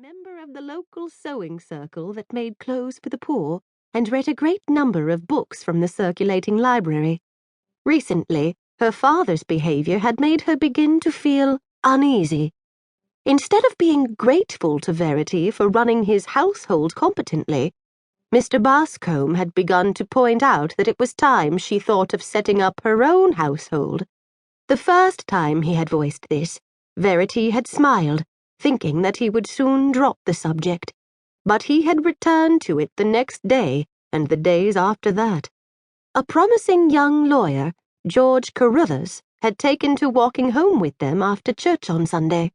member of the local sewing circle that made clothes for the poor and read a great number of books from the circulating library. Recently, her father's behavior had made her begin to feel uneasy. Instead of being grateful to Verity for running his household competently, Mr. Bascombe had begun to point out that it was time she thought of setting up her own household. The first time he had voiced this, Verity had smiled, thinking that he would soon drop the subject, but he had returned to it the next day and the days after that. A promising young lawyer, George Carruthers, had taken to walking home with them after church on Sunday.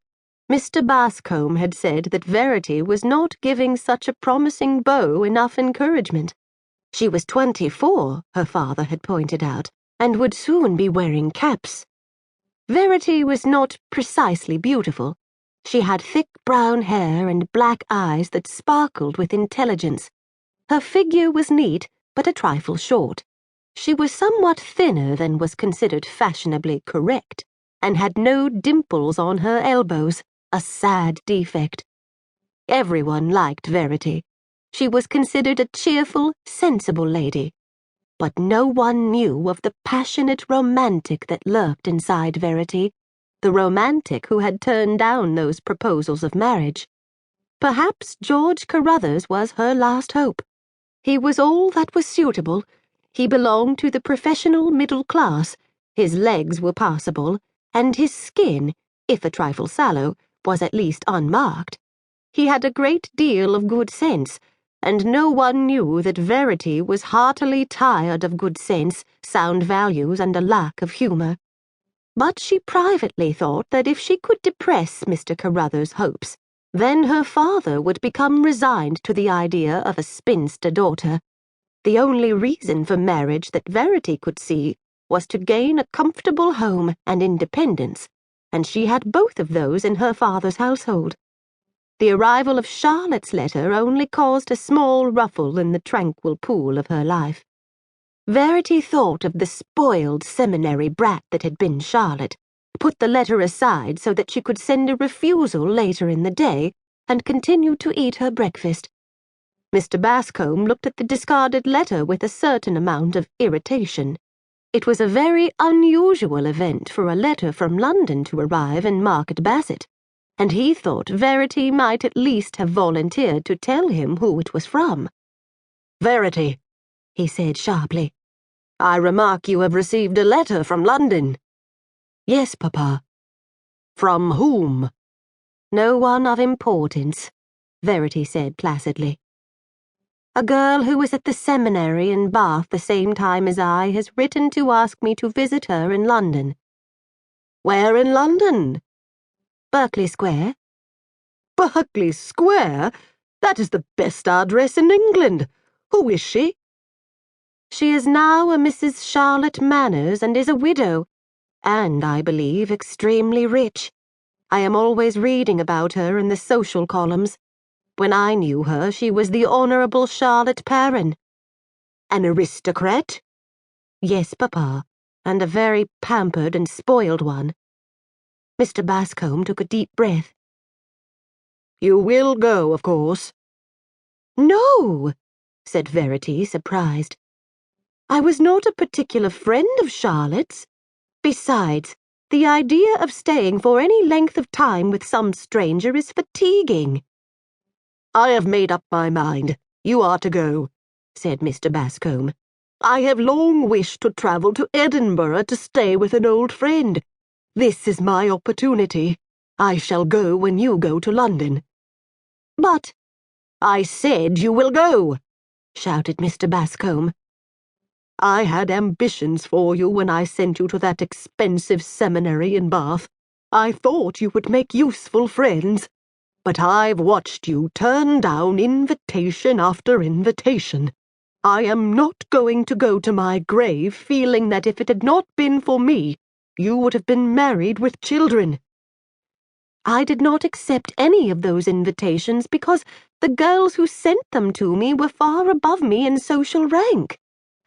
Mr. Bascombe had said that Verity was not giving such a promising beau enough encouragement. She was 24, her father had pointed out, and would soon be wearing caps. Verity was not precisely beautiful. She had thick brown hair and black eyes that sparkled with intelligence. Her figure was neat, but a trifle short. She was somewhat thinner than was considered fashionably correct, and had no dimples on her elbows, a sad defect. Everyone liked Verity. She was considered a cheerful, sensible lady. But no one knew of the passionate romantic that lurked inside Verity, the romantic who had turned down those proposals of marriage. Perhaps George Carruthers was her last hope. He was all that was suitable. He belonged to the professional middle class, his legs were passable, and his skin, if a trifle sallow, was at least unmarked. He had a great deal of good sense, and no one knew that Verity was heartily tired of good sense, sound values, and a lack of humour. But she privately thought that if she could depress Mr. Carruthers' hopes, then her father would become resigned to the idea of a spinster daughter. The only reason for marriage that Verity could see was to gain a comfortable home and independence, and she had both of those in her father's household. The arrival of Charlotte's letter only caused a small ruffle in the tranquil pool of her life. Verity thought of the spoiled seminary brat that had been Charlotte, put the letter aside so that she could send a refusal later in the day, and continue to eat her breakfast. Mr. Bascombe looked at the discarded letter with a certain amount of irritation. It was a very unusual event for a letter from London to arrive in Market Basset, and he thought Verity might at least have volunteered to tell him who it was from. "Verity," he said sharply, "I remark you have received a letter from London." "Yes, Papa." "From whom?" "No one of importance," Verity said placidly. "A girl who was at the seminary in Bath the same time as I has written to ask me to visit her in London." "Where in London?" "Berkeley Square." "Berkeley Square? That is the best address in England. Who is she?" "She is now a Mrs. Charlotte Manners and is a widow, and, I believe, extremely rich. I am always reading about her in the social columns. When I knew her, she was the Honourable Charlotte Perrin." "An aristocrat?" "Yes, Papa, and a very pampered and spoiled one." Mr. Bascombe took a deep breath. "You will go, of course?" "No," said Verity, surprised. "I was not a particular friend of Charlotte's. Besides, the idea of staying for any length of time with some stranger is fatiguing." "I have made up my mind. You are to go," said Mr. Bascombe. "I have long wished to travel to Edinburgh to stay with an old friend. This is my opportunity. I shall go when you go to London." "But—" "I said you will go," shouted Mr. Bascombe. "I had ambitions for you when I sent you to that expensive seminary in Bath. I thought you would make useful friends. But I've watched you turn down invitation after invitation. I am not going to go to my grave feeling that if it had not been for me, you would have been married with children." "I did not accept any of those invitations because the girls who sent them to me were far above me in social rank.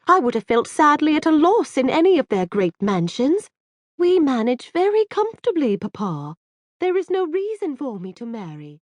I would have felt sadly at a loss in any of their great mansions. We manage very comfortably, Papa. There is no reason for me to marry."